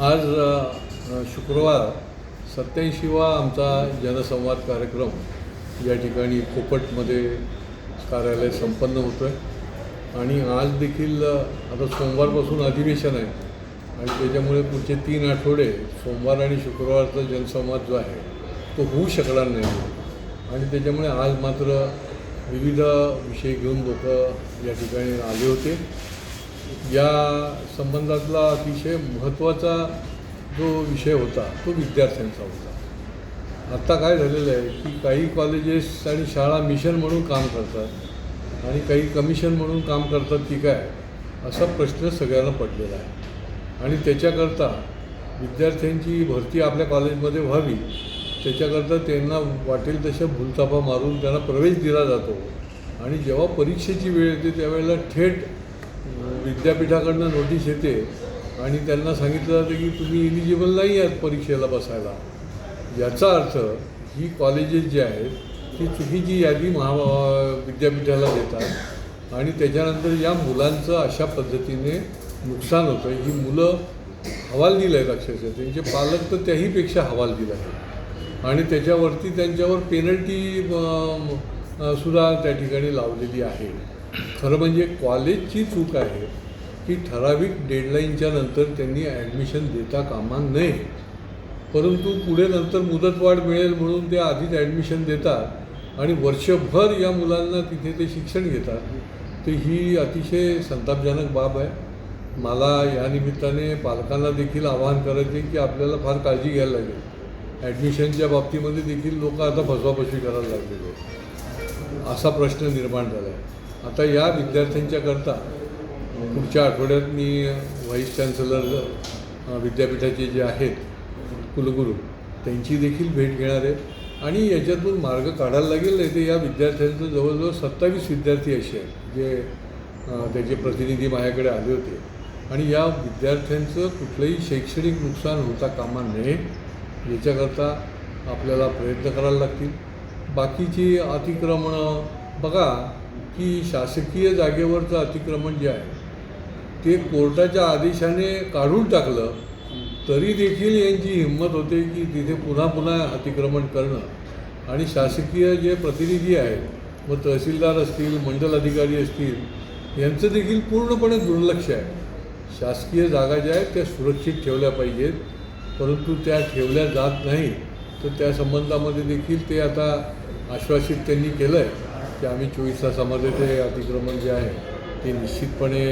आज शुक्रवार 87वा आमचा जनसंवाद कार्यक्रम या ठिकाणी कोपटमध्ये कार्यालय संपन्न होतो आहे आणि आज देखील आता सोमवारपासून अधिवेशन आहे आणि त्याच्यामुळे पुढचे 3 आठवडे सोमवार आणि शुक्रवारचा जनसंवाद जो आहे तो होऊ शकणार नाही आणि त्याच्यामुळे आज मात्र विविध विषय घेऊन लोक या ठिकाणी आले होते. या संबंधातला अतिशय महत्त्वाचा जो विषय होता तो विद्यार्थ्यांचा होता. आत्ता काय झालेलं आहे की काही कॉलेजेस आणि शाळा मिशन म्हणून काम करतात आणि काही कमिशन म्हणून काम करतात की काय असा प्रश्न सगळ्यांना पडलेला आहे आणि त्याच्याकरता विद्यार्थ्यांची भरती आपल्या कॉलेजमध्ये व्हावी त्याच्याकरता त्यांना वाटेल तशा भूलथापा मारून त्यांना प्रवेश दिला जातो आणि जेव्हा परीक्षेची वेळ येते त्यावेळेला थेट विद्यापीठाकडनं नोटीस येते आणि त्यांना सांगितलं जातं की तुम्ही इलिजिबल नाही आहात परीक्षेला बसायला. याचा अर्थ ही कॉलेजेस जी आहेत ही चुकीची यादी विद्यापीठाला देतात आणि त्याच्यानंतर या मुलांचं अशा पद्धतीने नुकसान होतं. ही मुलं हवालदिल आहेत अक्षरशः, त्यांचे पालक तर त्याहीपेक्षा हवालदिल आहेत आणि त्याच्यावरती त्यांच्यावर पेनल्टी सुद्धा त्या ठिकाणी लावलेली आहे. खरं म्हणजे कॉलेजची चूक आहे की ठराविक डेडलाईनच्या नंतर त्यांनी ॲडमिशन देता कामा नये, परंतु पुढे नंतर मुदतवाढ मिळेल म्हणून ते आधीच ॲडमिशन देतात आणि वर्षभर या मुलांना तिथे ते शिक्षण घेतात. तर ही अतिशय संतापजनक बाब आहे. मला या निमित्ताने पालकांना देखील आवाहन करायचे आहे की आपल्याला फार काळजी घ्यायला लागेल. ॲडमिशनच्या बाबतीमध्ये देखील लोक आता फसवाफसवी करायला लागलेले असा प्रश्न निर्माण झाला आहे. आता या विद्यार्थ्यांच्याकरता पुढच्या आठवड्यात मी व्हाईस चान्सलर विद्यापीठाचे जे आहेत कुलगुरू त्यांची देखील भेट घेणार आहे आणि याच्यातून मार्ग काढायला लागेल. नाही तर या विद्यार्थ्यांचं जवळजवळ 27 विद्यार्थी असे आहेत जे त्याचे प्रतिनिधी माझ्याकडे आले होते आणि या विद्यार्थ्यांचं कुठलंही शैक्षणिक नुकसान होता कामा नये याच्याकरता आपल्याला प्रयत्न करायला लागतील. बाकीची अतिक्रमणं बघा की शासकीय जागेवरचं अतिक्रमण जे आहे ते कोर्टाच्या आदेशाने काढून टाकलं तरी देखील यांची हिंमत होते की तिथे पुन्हा पुन्हा अतिक्रमण करणं आणि शासकीय जे प्रतिनिधी आहेत व तहसीलदार असतील मंडल अधिकारी असतील यांचं देखील पूर्णपणे दुर्लक्ष आहे. शासकीय जागा ज्या आहेत त्या सुरक्षित ठेवल्या पाहिजेत परंतु त्या ठेवल्या जात नाही. तर त्या संबंधामध्ये देखील ते आता आश्वासित त्यांनी केलं आहे की आम्ही 24 तासामध्ये ते अतिक्रमण जे आहे ते निश्चितपणे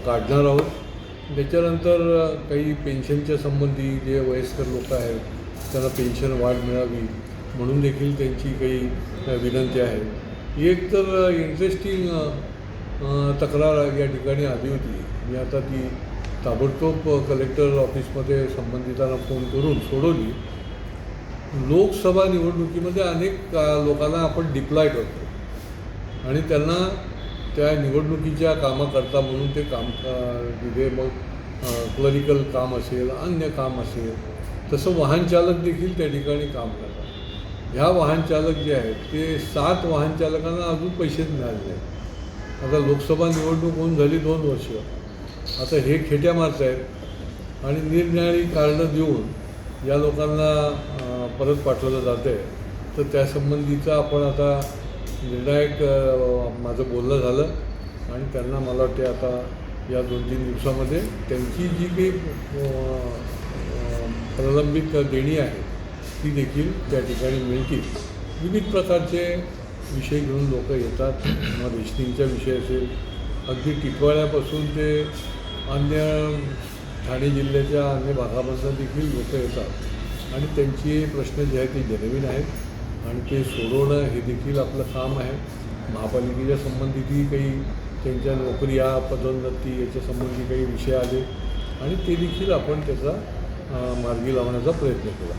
काढणार आहोत. त्याच्यानंतर काही पेन्शनच्या संबंधी जे वयस्कर लोक आहेत त्यांना पेन्शन वाढ मिळावी म्हणून देखील त्यांची काही विनंती आहे. एक तर इंटरेस्टिंग तक्रार या ठिकाणी आली होती. मी आता ती ताबडतोब कलेक्टर ऑफिसमध्ये संबंधितांना फोन करून सोडवली. लोकसभा निवडणुकीमध्ये अनेक लोकांना आपण डिप्लॉय करतो आणि त्यांना त्या निवडणुकीच्या कामाकरता म्हणून ते काम तिथे मग क्लरिकल काम असेल अन्य काम असेल तसं वाहन चालक देखील त्या ठिकाणी काम करतात. ह्या वाहन चालक जे आहेत ते 7 वाहन चालकांना अजून पैसेच मिळाले नाहीत. आता लोकसभा निवडणूक होऊन झाली 2 वर्ष. आता हे खेट्या मारत आहेत आणि निरनिराळी कारणं देऊन या लोकांना परत पाठवलं जातं आहे. तर त्यासंबंधीचा आपण आता निर्णायक माझं बोलणं झालं आणि त्यांना मला वाटते आता या 2-3 दिवसामध्ये त्यांची जी काही प्रलंबित देणी आहे ती देखील त्या ठिकाणी मिळतील. विविध प्रकारचे विषय घेऊन लोक येतात. मग रेशनिंगचा विषय असेल अगदी टिटवाळ्यापासून ते अन्य ठाणे जिल्ह्याच्या अन्य भागापासून देखील लोक येतात आणि त्यांचे प्रश्न जे आहेत ते जेन्युइन आहेत आणि ते सोडवणं हे देखील आपलं काम आहे. महापालिकेच्या संबंधितही काही त्यांच्या नोकऱ्या पदोन्नती याच्या संबंधी काही विषय आले आणि ते देखील आपण त्याचा मार्गी लावण्याचा प्रयत्न केला.